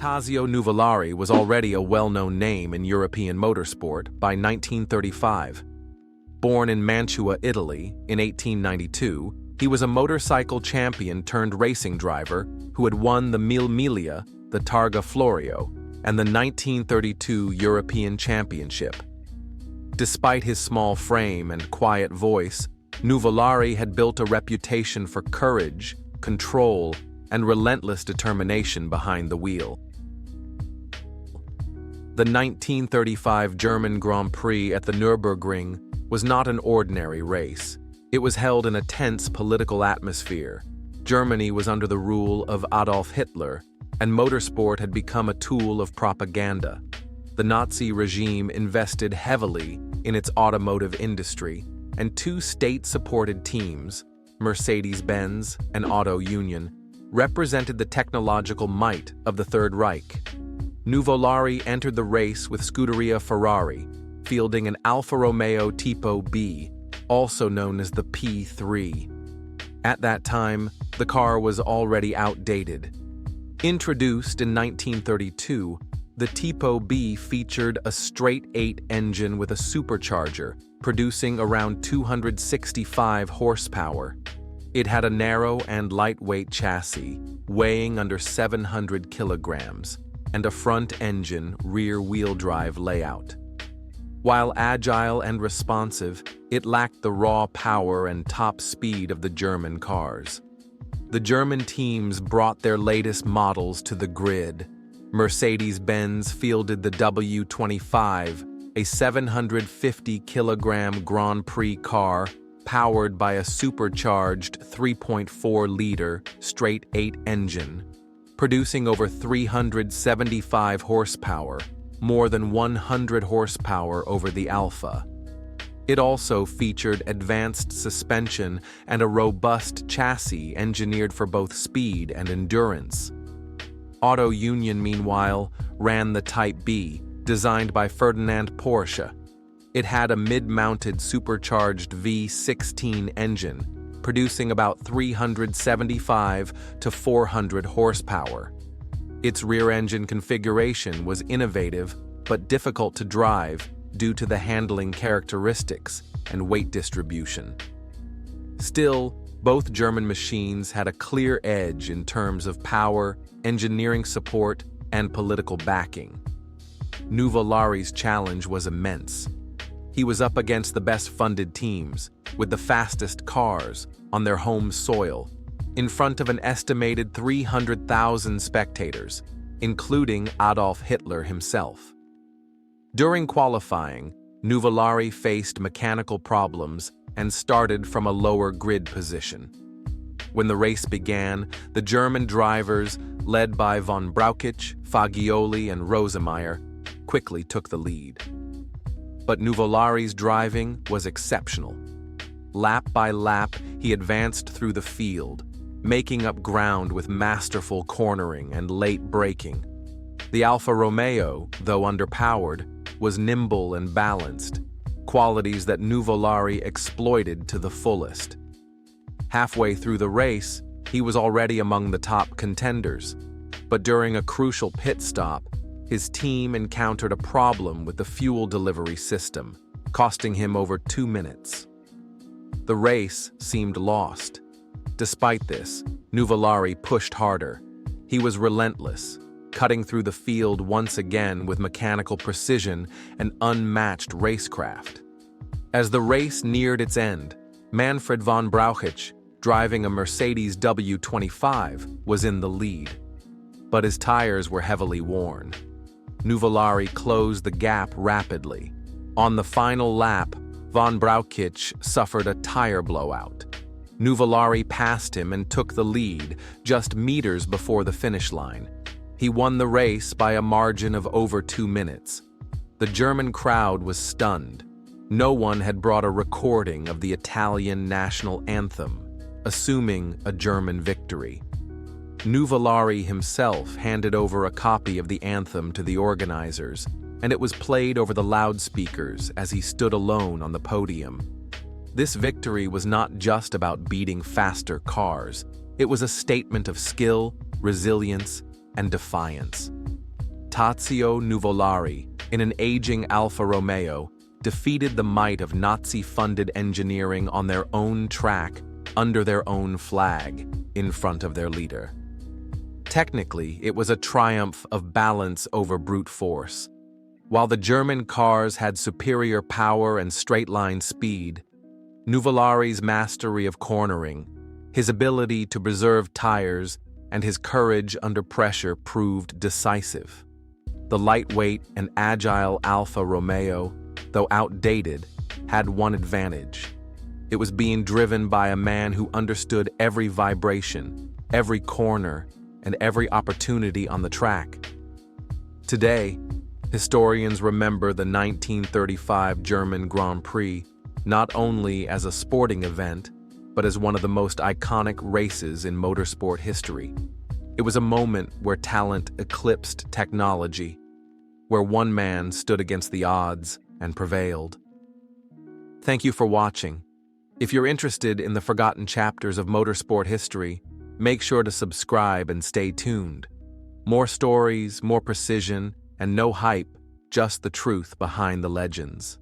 Tazio Nuvolari was already a well-known name in European motorsport by 1935. Born in Mantua, Italy, in 1892, he was a motorcycle champion turned racing driver who had won the Mille Miglia, the Targa Florio, and the 1932 European Championship. Despite his small frame and quiet voice, Nuvolari had built a reputation for courage, control, and relentless determination behind the wheel. The 1935 German Grand Prix at the Nurburgring was not an ordinary race. It was held in a tense political atmosphere. Germany was under the rule of Adolf Hitler, and motorsport had become a tool of propaganda. The Nazi regime invested heavily in its automotive industry, and two state-supported teams, Mercedes-Benz and Auto Union, represented the technological might of the Third Reich. Nuvolari entered the race with Scuderia Ferrari, fielding an Alfa Romeo Tipo B, also known as the P3. At that time, the car was already outdated. Introduced in 1932, the Tipo B featured a straight-eight engine with a supercharger, producing around 265 horsepower. It had a narrow and lightweight chassis, weighing under 700 kilograms, and a front-engine, rear-wheel drive layout. While agile and responsive, it lacked the raw power and top speed of the German cars. The German teams brought their latest models to the grid. Mercedes-Benz fielded the W25, a 750-kilogram Grand Prix car powered by a supercharged 3.4-liter straight-eight engine, producing over 375 horsepower, more than 100 horsepower over the Alfa. It also featured advanced suspension and a robust chassis engineered for both speed and endurance. Auto Union, meanwhile, ran the Type B, designed by Ferdinand Porsche. It had a mid-mounted supercharged V16 engine, producing about 375 to 400 horsepower. Its rear-engine configuration was innovative but difficult to drive due to the handling characteristics and weight distribution. Still, both German machines had a clear edge in terms of power, engineering support, and political backing. Nuvolari's challenge was immense. He was up against the best-funded teams, with the fastest cars, on their home soil, in front of an estimated 300,000 spectators, including Adolf Hitler himself. During qualifying, Nuvolari faced mechanical problems and started from a lower grid position. When the race began, the German drivers, led by von Brauchitsch, Fagioli, and Rosemeyer, quickly took the lead. But Nuvolari's driving was exceptional. Lap by lap, he advanced through the field, making up ground with masterful cornering and late braking. The Alfa Romeo, though underpowered, was nimble and balanced, qualities that Nuvolari exploited to the fullest. Halfway through the race, he was already among the top contenders, but during a crucial pit stop, his team encountered a problem with the fuel delivery system, costing him over 2 minutes. The race seemed lost. Despite this, Nuvolari pushed harder. He was relentless, cutting through the field once again with mechanical precision and unmatched racecraft. As the race neared its end, Manfred von Brauchitsch, driving a Mercedes W25, was in the lead. But his tires were heavily worn. Nuvolari closed the gap rapidly. On the final lap, von Brauchitsch suffered a tire blowout. Nuvolari passed him and took the lead just meters before the finish line. He won the race by a margin of over 2 minutes. The German crowd was stunned. No one had brought a recording of the Italian national anthem, assuming a German victory. Nuvolari himself handed over a copy of the anthem to the organizers, and it was played over the loudspeakers as he stood alone on the podium. This victory was not just about beating faster cars. It was a statement of skill, resilience, and defiance. Tazio Nuvolari, in an aging Alfa Romeo, defeated the might of Nazi-funded engineering on their own track, under their own flag, in front of their leader. Technically, it was a triumph of balance over brute force. While the German cars had superior power and straight-line speed, Nuvolari's mastery of cornering, his ability to preserve tires, and his courage under pressure proved decisive. The lightweight and agile Alfa Romeo, though outdated, had one advantage. It was being driven by a man who understood every vibration, every corner, and every opportunity on the track. Today, historians remember the 1935 German Grand Prix not only as a sporting event, but as one of the most iconic races in motorsport history. It was a moment where talent eclipsed technology, where one man stood against the odds and prevailed. Thank you for watching. If you're interested in the forgotten chapters of motorsport history, make sure to subscribe and stay tuned. More stories, more precision, and no hype, just the truth behind the legends.